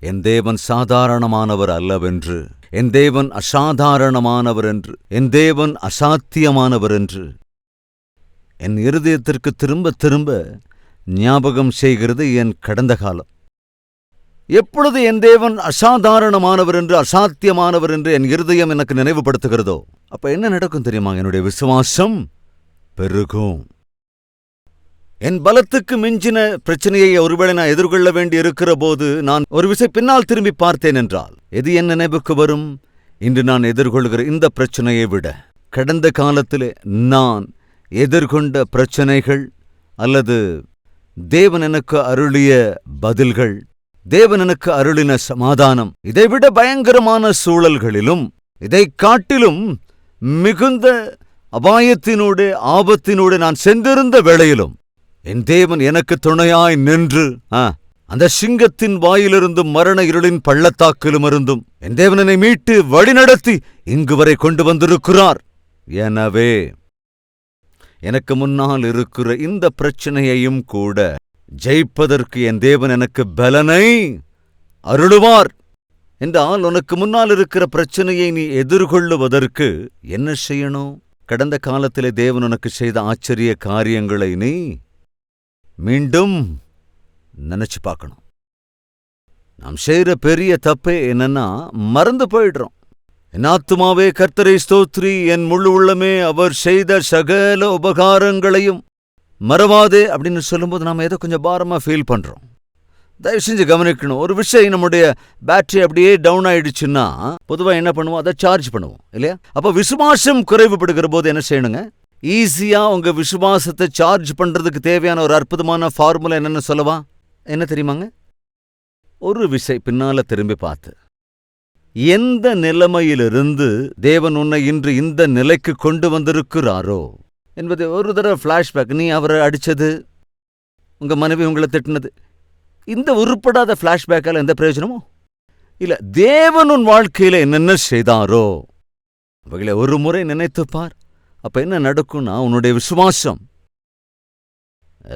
என் தேவன் சாதாரணமானவர் அல்லவென்று, என் தேவன் அசாதாரணமானவர் என்று, என் தேவன் அசாத்தியமானவர் என்று என் இருதயத்திற்கு திரும்ப திரும்ப ஞாபகம் செய்கிறது என் கடந்த காலம். எப்பொழுது என் தேவன் அசாதாரணமானவர் என்று, அசாத்தியமானவர் என்று என் இருதயம் எனக்கு நினைவுபடுத்துகிறதோ, அப்ப என்ன நடக்கும் தெரியுமா? என்னுடைய விசுவாசம் பெருகும். என் பலத்துக்கு மிஞ்சின பிரச்சனையை ஒருவேளை நான் எதிர்கொள்ள வேண்டி இருக்கிற போது நான் ஒரு விசை பின்னால் திரும்பி பார்த்தேன் என்றால் எது என் நினைவுக்கு வரும்? இன்று நான் எதிர்கொள்கிற இந்த பிரச்சனையை விட கடந்த காலத்திலே நான் எதிர்கொண்ட பிரச்சனைகள் அல்லது தேவன் எனக்கு அருளிய பதில்கள், தேவன் எனக்கு அருளின சமாதானம், இதைவிட பயங்கரமான சூழல்களிலும் இதை காட்டிலும் மிகுந்த அபாயத்தினூடே ஆபத்தினூடே நான் சென்றிருந்த வேளையிலும் என் தேவன் எனக்கு துணையாய் நின்று அந்த சிங்கத்தின் வாயிலிருந்தும் மரண இருளின் பள்ளத்தாக்கிலும் இருந்தும் என் தேவனை மீட்டு வழிநடத்தி இங்கு வரை கொண்டு வந்திருக்கிறார். எனவே எனக்கு முன்னால் இருக்கிற இந்த பிரச்சனையையும் கூட ஜெயிப்பதற்கு என் தேவன் எனக்கு பலனை அருளுவார் என்றால், உனக்கு முன்னால் இருக்கிற பிரச்சனையை நீ எதிர்கொள்ளுவதற்கு என்ன செய்யணும்? கடந்த காலத்திலே தேவன் உனக்கு செய்த ஆச்சரிய காரியங்களை நீ மீண்டும் நினைச்சு பார்க்கணும். நாம் செய்கிற பெரிய தப்பே என்னன்னா, மறந்து போயிடுறோம். என் ஆத்துமாவே கர்த்தரை ஸ்தோத்ரி, என் முழு உள்ளமே அவர் செய்த சகல உபகாரங்களையும் மறவாதே அப்படின்னு சொல்லும்போது நாம் ஏதோ கொஞ்சம் பாரமா ஃபீல் பண்றோம். தயவு செஞ்சு கவனிக்கணும். ஒரு விஷயம் நம்முடைய பேட்டரி அப்படியே டவுன் ஆயிடுச்சுன்னா பொதுவாக என்ன பண்ணுவோம்? அதை சார்ஜ் பண்ணுவோம் இல்லையா? அப்போ விசுவாசம் குறைவுபடுகிற போது என்ன செய்யணுங்க? ஈஸியா உங்க விசுவாசத்தை சார்ஜ் பண்றதுக்கு தேவையான ஒரு அற்புதமான ஃபார்முலா என்னன்னு சொல்லவா? என்ன தெரியுமாங்க? ஒரு விசை பின்னால திரும்பி பார்த்து எந்த நிலைமையிலிருந்து தேவன் உன்னை இன்று இந்த நிலைக்கு கொண்டு வந்திருக்கிறாரோ என்பது ஒரு தடவை ஃபிளாஷ்பேக். நீ அவரை அடிச்சது, உங்க மனைவி உங்களை திட்டினது, இந்த உருப்படாத ஃபிளாஷ்பேக்கால் எந்த பிரயோஜனமோ இல்ல. தேவன் உன் வாழ்க்கையில என்னென்ன செய்தாரோ அவைகளை ஒரு முறை நினைத்துப்பார். அப்ப என்ன நடக்கும்னா, உன்னுடைய விசுவாசம்,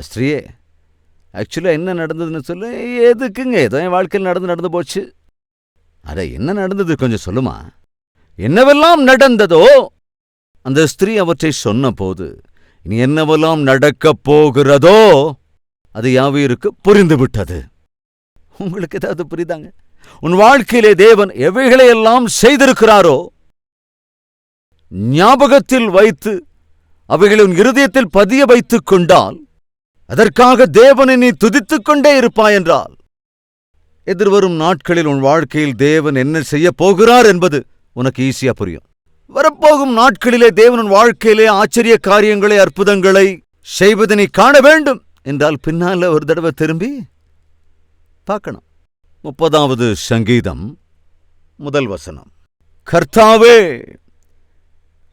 ஸ்ரீயே ஆக்சுவலா என்ன நடந்ததுன்னு சொல்லு. எதுக்குங்க? ஏதோ என் வாழ்க்கையில் நடந்து போச்சு. அட என்ன நடந்தது கொஞ்சம் சொல்லுமா? என்னவெல்லாம் நடந்ததோ அந்த ஸ்திரீ அவற்றை சொன்ன போது இனி என்னவெல்லாம் நடக்கப் போகிறதோ அது யாவீருக்கு புரிந்துவிட்டது. உங்களுக்கு ஏதாவது புரியுதாங்க? உன் வாழ்க்கையிலே தேவன் எவைகளையெல்லாம் செய்திருக்கிறாரோ ஞாபகத்தில் வைத்து அவைகளை உன் இருதயத்தில் பதிய வைத்துக் கொண்டால், அதற்காக தேவனை நீ துதித்துக் கொண்டே இருப்பாய் என்றால், எதிர்வரும் நாட்களில் உன் வாழ்க்கையில் தேவன் என்ன செய்ய போகிறார் என்பது உனக்கு ஈஸியா புரியும். வரப்போகும் நாட்களிலே தேவன் உன் வாழ்க்கையிலே ஆச்சரிய காரியங்களை, அற்புதங்களை செய்வதை நீ காண வேண்டும் என்றால் பின்னால ஒரு தடவை திரும்பி பார்க்கணும். 30வது சங்கீதம் 1 வசனம். கர்த்தாவே,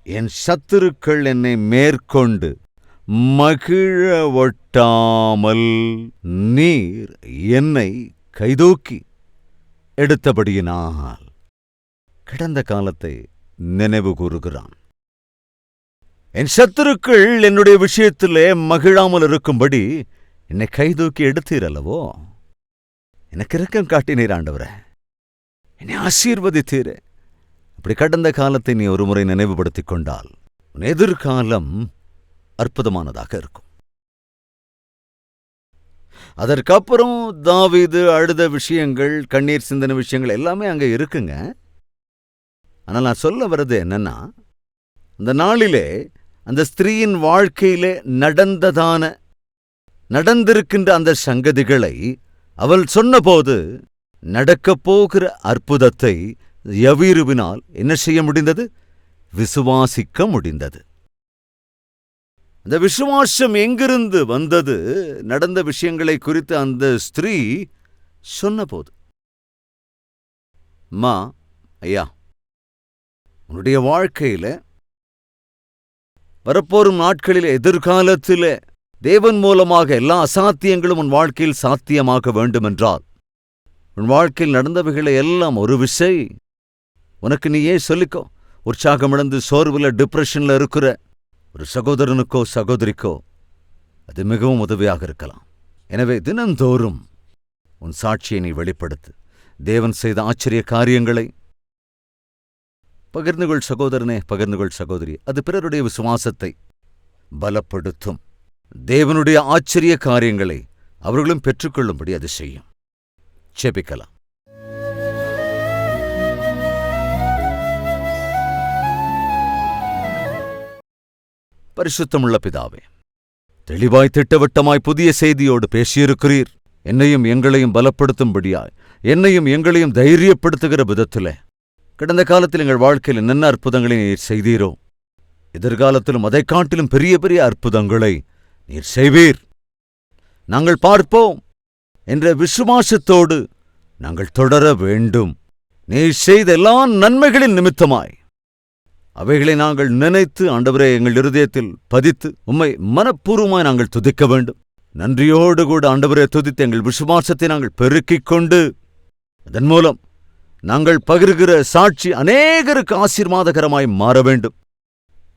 என் சத்துருக்கள் என்னை மேற்கொண்டு மகிழ ஒட்டாமல் நீர் என்னை கைதூக்கி எடுத்தபடியினால். கடந்த காலத்தை நினைவு கூறுகிறான். என் சத்துருக்கள் என்னுடைய விஷயத்திலே மகிழாமல் இருக்கும்படி என்னை கைதூக்கி எடுத்தீர் அல்லவோ. எனக்கு இரக்கம் காட்டினீர் ஆண்டவரே, என்னை ஆசீர்வதித்தீரே. அப்படி கடந்த காலத்தை நீ ஒரு முறை நினைவுபடுத்திக் கொண்டால் உன் எதிர்காலம் அற்புதமானதாக இருக்கும். அதற்கப்புறம் தாவீது அழுத விஷயங்கள், கண்ணீர் சிந்தின விஷயங்கள் எல்லாமே அங்க இருக்குங்க. ஆனால் நான் சொல்ல வர்றது என்னன்னா, அந்த நாளிலே அந்த ஸ்திரீயின் வாழ்க்கையிலே நடந்திருக்கின்ற அந்த சங்கதிகளை அவள் சொன்னபோது நடக்கப் போகிற அற்புதத்தை யவீருவினால் என்ன செய்ய முடிந்தது? விசுவாசிக்க முடிந்தது. அந்த விசுவாசம் எங்கிருந்து வந்தது? நடந்த விஷயங்களை குறித்து அந்த ஸ்திரீ சொன்னபோது. அம்மா, ஐயா, உன்னுடைய வாழ்க்கையில வரப்போரும் நாட்களில், எதிர்காலத்தில் தேவன் மூலமாக எல்லா அசாத்தியங்களும் உன் வாழ்க்கையில் சாத்தியமாக வேண்டுமென்றால், உன் வாழ்க்கையில் நடந்தவைகளை எல்லாம் ஒரு விசை உனக்கு நீயே சொல்லிக்கோ. உற்சாகமிழந்து சோர்வுல, டிப்ரெஷன்ல இருக்கிற ஒரு சகோதரனுக்கோ சகோதரிக்கோ அது மிகவும் உதவியாக இருக்கலாம். எனவே தினந்தோறும் உன் சாட்சியை நீ வெளிப்படுத்து. தேவன் செய்த ஆச்சரிய காரியங்களை பகிர்ந்து கொள் சகோதரனே, பகிர்ந்து கொள் சகோதரி. அது பிறருடைய விசுவாசத்தை பலப்படுத்தும். தேவனுடைய ஆச்சரிய காரியங்களை அவர்களும் பெற்றுக்கொள்ளும்படி அது செய்யும். ஜெபிக்கலாம். பரிசுத்தமுள்ள பிதாவே, தெளிவாய் திட்டவட்டமாய் புதிய செய்தியோடு பேசியிருக்கிறீர். என்னையும் எங்களையும் பலப்படுத்தும்படியாய், என்னையும் எங்களையும் தைரியப்படுத்துகிற விதத்திலே கடந்த காலத்தில் எங்கள் வாழ்க்கையில் என்னென்ன அற்புதங்களை நீர் செய்தீரோ, எதிர்காலத்திலும் அதைக் காட்டிலும் பெரிய பெரிய அற்புதங்களை நீர் செய்வீர், நாங்கள் பார்ப்போம் என்ற விசுவாசத்தோடு நாங்கள் தொடர வேண்டும். நீர் செய்த எல்லா நன்மைகளின் நிமித்தமாய் அவைகளை நாங்கள் நினைத்து ஆண்டவரே எங்கள் இருதயத்தில் பதித்து உம்மை மனப்பூர்வமாய் நாங்கள் துதிக்க வேண்டும். நன்றியோடு கூட ஆண்டவரே துதித்து எங்கள் விசுவாசத்தை நாங்கள் பெருக்கிக் கொண்டு அதன் மூலம் நாங்கள் பகிர்கிற சாட்சி அநேகருக்கு ஆசீர்வாதகரமாய் மாற வேண்டும்.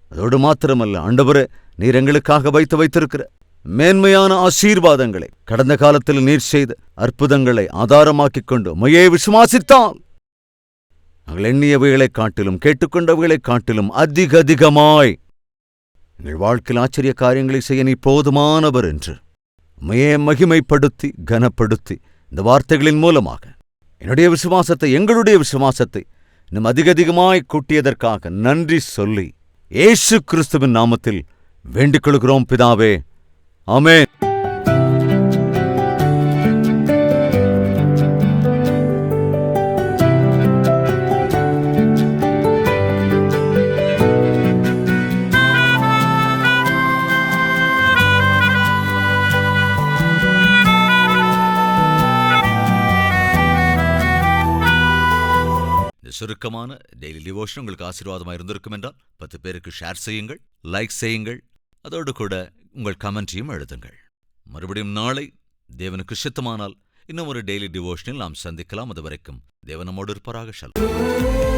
அதோடு மாத்திரமல்ல ஆண்டவரே, நீர் எங்களுக்காக வைத்திருக்கிற மேன்மையான ஆசீர்வாதங்களை, கடந்த காலத்தில் நீர் செய்த அற்புதங்களை ஆதாரமாக்கிக் கொண்டு உம்மையே விசுவாசித்தால் நாங்கள் எண்ணியவைகளைக் காட்டிலும் கேட்டுக்கொண்டவைகளைக் காட்டிலும் அதிகமாய் எங்கள் வாழ்க்கையில் ஆச்சரிய காரியங்களை செய்ய நீ போதுமானவர் என்று உம்மையே மகிமைப்படுத்தி கனப்படுத்தி இந்த வார்த்தைகளின் மூலமாக என்னுடைய விசுவாசத்தை, எங்களுடைய விசுவாசத்தை இன்னும் அதிகமாய் கூட்டியதற்காக நன்றி சொல்லி இயேசு கிறிஸ்துவின் நாமத்தில் வேண்டிக் கொள்கிறோம் பிதாவே. ஆமென். சுருக்கமான டெய்லி டிவோஷன் உங்களுக்கு ஆசீர்வாதமாக இருந்திருக்கும் என்றால் 10 பேருக்கு ஷேர் செய்யுங்கள், லைக் செய்யுங்கள், அதோடு கூட உங்கள் கமெண்ட்டையும் எழுதுங்கள். மறுபடியும் நாளை தேவனுக்கு சித்தமானால் இன்னும் ஒரு டெய்லி டிவோஷனில் நாம் சந்திக்கலாம். அதுவரைக்கும் தேவன் நம்மோடு இருப்பாராக. ஷாலோம்.